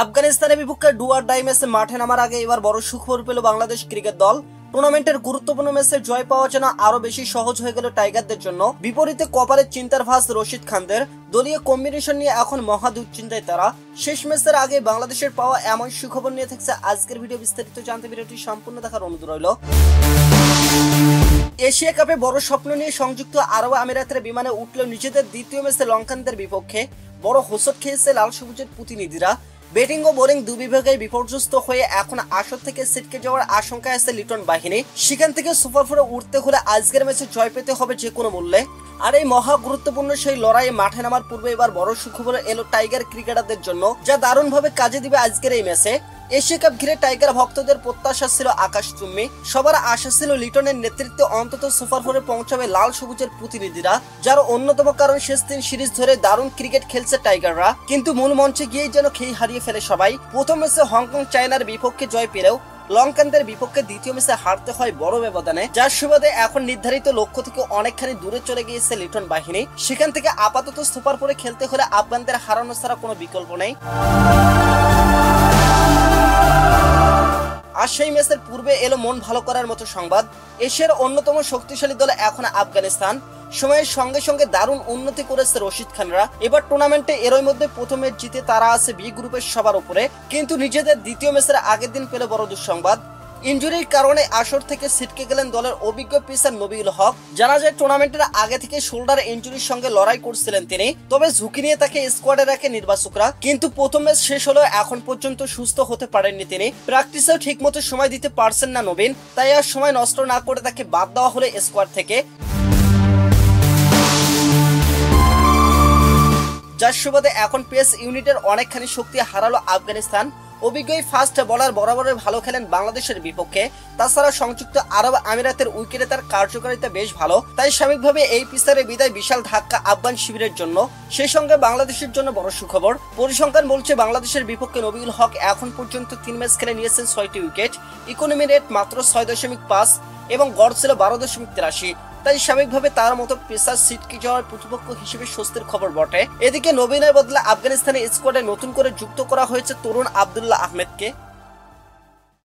আফগানিস্তানের বিপক্ষে do or die ম্যাচে মাঠে নামার আগে এবার বড় সুখবর পেল বাংলাদেশ ক্রিকেট দল। টুর্নামেন্টের গুরুত্বপূর্ণ ম্যাচে জয় পাওয়া যেন আরো বেশি সহজ হয়ে গেল টাইগারদের জন্য। বিপরীতে কপালের চিন্তার ভাঁজ রশিদ খানদের দলীয় কম্বিনেশন নিয়ে এখন মহা দুশ্চিন্তায় তারা। শেষ ম্যাচের আগে বাংলাদেশের পাওয়া এমন সুখবর নিয়ে থাকছে আজকের ভিডিও। বিস্তারিত জানতে ভিডিওটি সম্পূর্ণ দেখার অনুরোধ রইল। এশিয়া কাপে বড় স্বপ্ন নিয়ে সংযুক্ত আরব আমিরাতের বিমানে উঠলেও নিজেদের দ্বিতীয় ম্যাচে লঙ্কানদের বিপক্ষে বড় হোঁচট খেয়েছে লাল সবুজের প্রতিনিধিরা। ব্যাটিং ও বোলিং দুই বিভাগে বিপর্যস্ত হয়ে এখন আসর থেকে ছিটকে যাওয়ার আশঙ্কা আছে লিটন বাহিনী। সেখান থেকে সুপার ফোরে উঠতে হলে আজকের ম্যাচে জয় পেতে হবে যে কোনো মূল্যে। আর এই মহা গুরুত্বপূর্ণ সেই লড়াইয়ে মাঠে নামার পূর্বে এবার বড় সুখবর এলো টাইগার ক্রিকেটারদের জন্য, যা দারুণভাবে কাজে দিবে আজকের এই ম্যাচে। এশিয়া কাপ ঘিরে টাইগার ভক্তদের প্রত্যাশা ছিল আকাশচুম্বী। সবার আশা ছিল লিটনের নেতৃত্বে অন্তত সুপার ফোরে পৌঁছাবে লাল সবুজের প্রতিনিধিরা, যার অন্যতম কারণ শেষ 3 সিরিজ ধরে দারুণ ক্রিকেট খেলছে টাইগাররা। কিন্তু মূল মঞ্চে গিয়েই যেন খেই হারিয়ে ফেলে সবাই। প্রথম ম্যাচে হংকং চায়নার বিপক্ষে জয় পেলেও লঙ্কানদের বিপক্ষে দ্বিতীয় ম্যাচে হারতে হয় বড় ব্যবধানে, যার সুবাদে এখন নির্ধারিত লক্ষ্য থেকে অনেকখানি দূরে চলে গিয়েছে লিটন বাহিনী। সেখান থেকে আপাতত সুপার ফোরে খেলতে হলে আফগানদের হারানো ছাড়া কোনো বিকল্প নেই। আর সেই ম্যাচের পূর্বে এলো মন ভালো করার মতো সংবাদ। এশিয়ার অন্যতম শক্তিশালী দল এখন আফগানিস্তান। সময়ের সঙ্গে সঙ্গে দারুণ উন্নতি করেছে রশিদ খানরা। এবার টুর্নামেন্টে এরই মধ্যে প্রথম ম্যাচ জিতে তারা আছে বি গ্রুপের সবার উপরে। কিন্তু নিজেদের দ্বিতীয় ম্যাচের আগের দিন পেল বড় দুঃসংবাদ। ইনজুরির কারণে আসর থেকে ছিটকে গেলেন দলের অভিজ্ঞ পেসার নবীউল হক। জানা যায় টুর্নামেন্টের আগে থেকে শোল্ডার ইনজুরির সঙ্গে লড়াই করছিলেন তিনি, তবে ঝুঁকি নিয়ে তাকে স্কোয়াডে রাখে নির্বাচকরা। কিন্তু প্রথম ম্যাচ শেষ হলেও এখন পর্যন্ত সুস্থ হতে পারেননি তিনি। প্র্যাকটিসেও ঠিকমতো সময় দিতে পারছেন না নবীন, তাই আর সময় নষ্ট না করে তাকে বাদ দেওয়া হলো স্কোয়াড থেকে। যার সুবাদে এখন পেস ইউনিটের অনেকখানি শক্তি হারালো আফগানিস্তান। অভিজ্ঞ ফাস্ট বোলার বরাবরই ভালো খেলেন বাংলাদেশের বিপক্ষে। তাছাড়া সংযুক্ত আরব আমিরাতের উইকেটে তার কার্যকারিতা বেশ ভালো, তাই স্বাভাবিকভাবে এই পিসারে বিদায় বিশাল ধাক্কা আফগান শিবিরের জন্য। সেই সঙ্গে বাংলাদেশের জন্য বড় সুখবর। পরিসংখ্যান বলছে বাংলাদেশের বিপক্ষে নবীউল হক এখন পর্যন্ত 3 ম্যাচ খেলে নিয়েছেন 6টি উইকেট। ইকোনমি রেট মাত্র 6.5 এবং গড় ছিল 12.83। তাই স্বাভাবিকভাবে তার মতো পেসার ছিটকে যাওয়ার প্রতিপক্ষ হিসেবে স্বস্তির খবর বটে। এদিকে নবীনের বদলে আফগানিস্তানের স্কোয়াডে নতুন করে যুক্ত করা হয়েছে তরুণ আব্দুল্লাহ আহমেদকে।